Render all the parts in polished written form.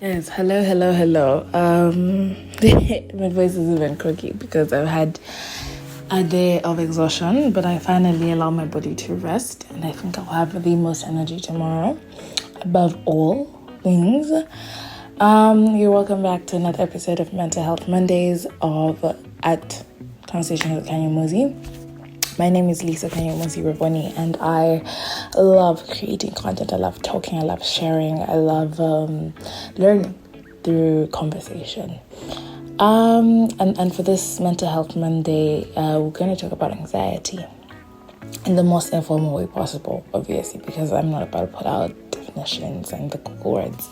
Yes, hello. My voice is even croaky because I've had a day of exhaustion, but I finally allow my body to rest, and I think I'll have the most energy tomorrow. Above all things, you're welcome back to another episode of Mental Health Mondays at Conversation with Kanye Mozi. My name is Lisa Kanyomozi Ravoni, and I love creating content. I love talking. I love sharing. I love learning through conversation. And for this Mental Health Monday, we're going to talk about anxiety in the most informal way possible, obviously, because I'm not about to put out definitions and the Google words.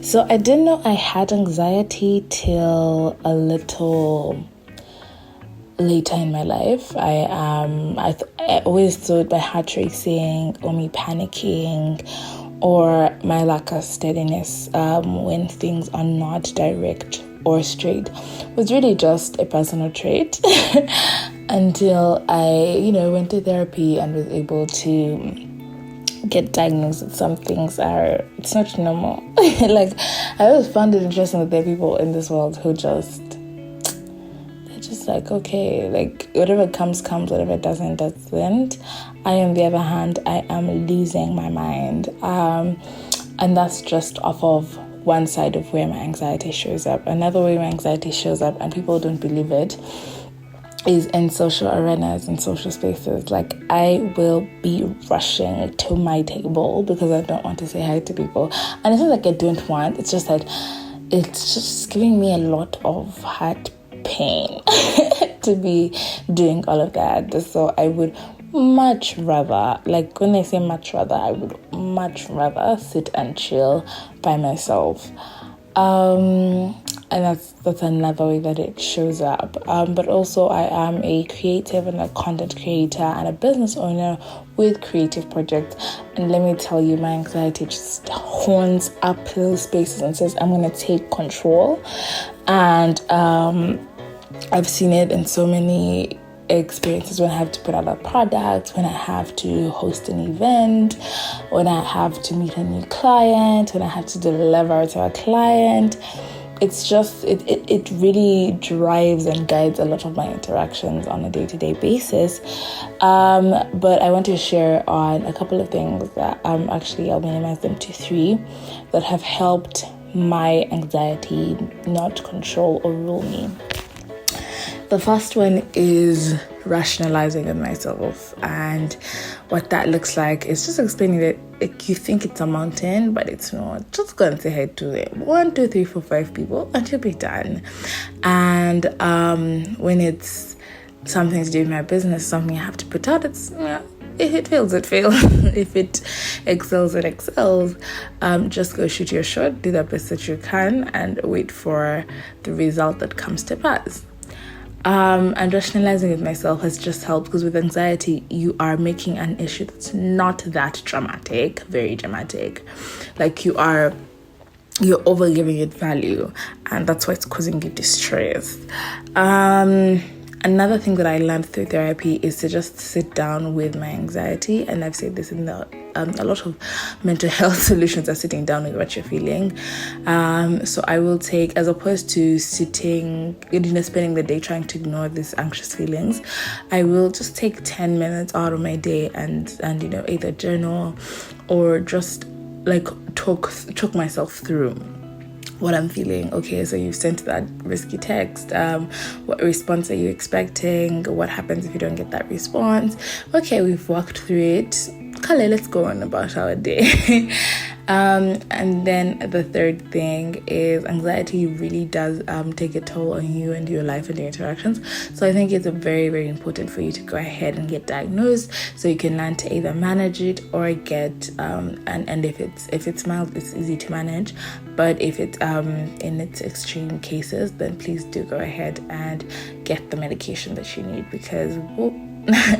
So I didn't know I had anxiety till a little later in my life. I always thought my heart racing or me panicking or my lack of steadiness when things are not direct or straight was really just a personal trait until I, went to therapy and was able to get diagnosed with some things it's not normal. Like, I always found it interesting that there are people in this world who just like, okay, like whatever comes, whatever doesn't. I, on the other hand, I am losing my mind. And that's just off of one side of where my anxiety shows up. Another way my anxiety shows up, and people don't believe it, is in social arenas and social spaces. Like, I will be rushing to my table because I don't want to say hi to people. And it's not like I don't want, it's just that it's just giving me a lot of heart pain to be doing all of that. So I would much rather, like when I say much rather, I would much rather sit and chill by myself. And that's another way that it shows up. But also I am a creative and a content creator and a business owner with creative projects. And let me tell you, my anxiety just horns up those spaces and says, I'm going to take control. And I've seen it in so many experiences when I have to put out a product, when I have to host an event, when I have to meet a new client, when I have to deliver to a client. It's just, it really drives and guides a lot of my interactions on a day-to-day basis. But I want to share on a couple of things that actually I'll minimize them to 3 that have helped my anxiety not control or rule me. The first one is rationalizing with myself, and what that looks like is just explaining that you think it's a mountain, but it's not. Just go and say hi to it. 1, 2, 3, 4, 5 people, and you'll be done. And when it's something to do with my business, something I have to put out, it's if it fails, it fails. If it excels, it excels. Just go shoot your shot, do the best that you can, and wait for the result that comes to pass. And rationalizing with myself has just helped, because with anxiety, you are making an issue that's not that dramatic, very dramatic. Like, you're over giving it value, and that's why it's causing you distress. Another thing that I learned through therapy is to just sit down with my anxiety, and I've said this in a lot of mental health solutions are sitting down with what you're feeling. So I will take, as opposed to sitting, spending the day trying to ignore these anxious feelings, I will just take 10 minutes out of my day and either journal or just like talk myself through what I'm feeling. Okay, so you've sent that risky text. What response are you expecting? What happens if you don't get that response? Okay, we've walked through it. Kale, let's go on about our day. And then the third thing is anxiety really does take a toll on you and your life and your interactions. So I think it's very, very important for you to go ahead and get diagnosed so you can learn to either manage it or get and if it's mild, it's easy to manage. But if it's in its extreme cases, then please do go ahead and get the medication that you need, because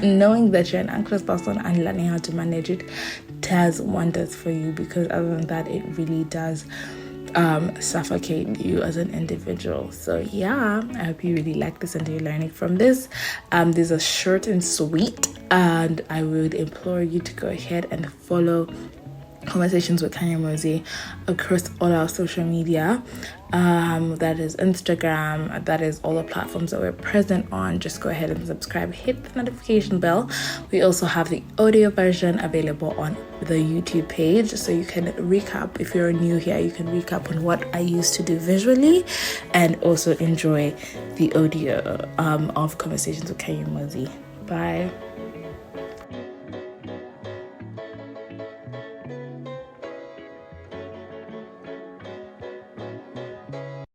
knowing that you're an anxious person and learning how to manage it does wonders for you, because other than that, it really does suffocate you as an individual. So yeah, I hope you really like this and you're learning from this. These are short and sweet, and I would implore you to go ahead and follow Conversations with Kanye Mosey across all our social media. That is Instagram, that is all the platforms that we're present on. Just go ahead and subscribe, hit the notification bell. We also have the audio version available on the YouTube page, so you can recap. If you're new here, you can recap on what I used to do visually and also enjoy the audio of Conversations with Kanye Mosey. Bye.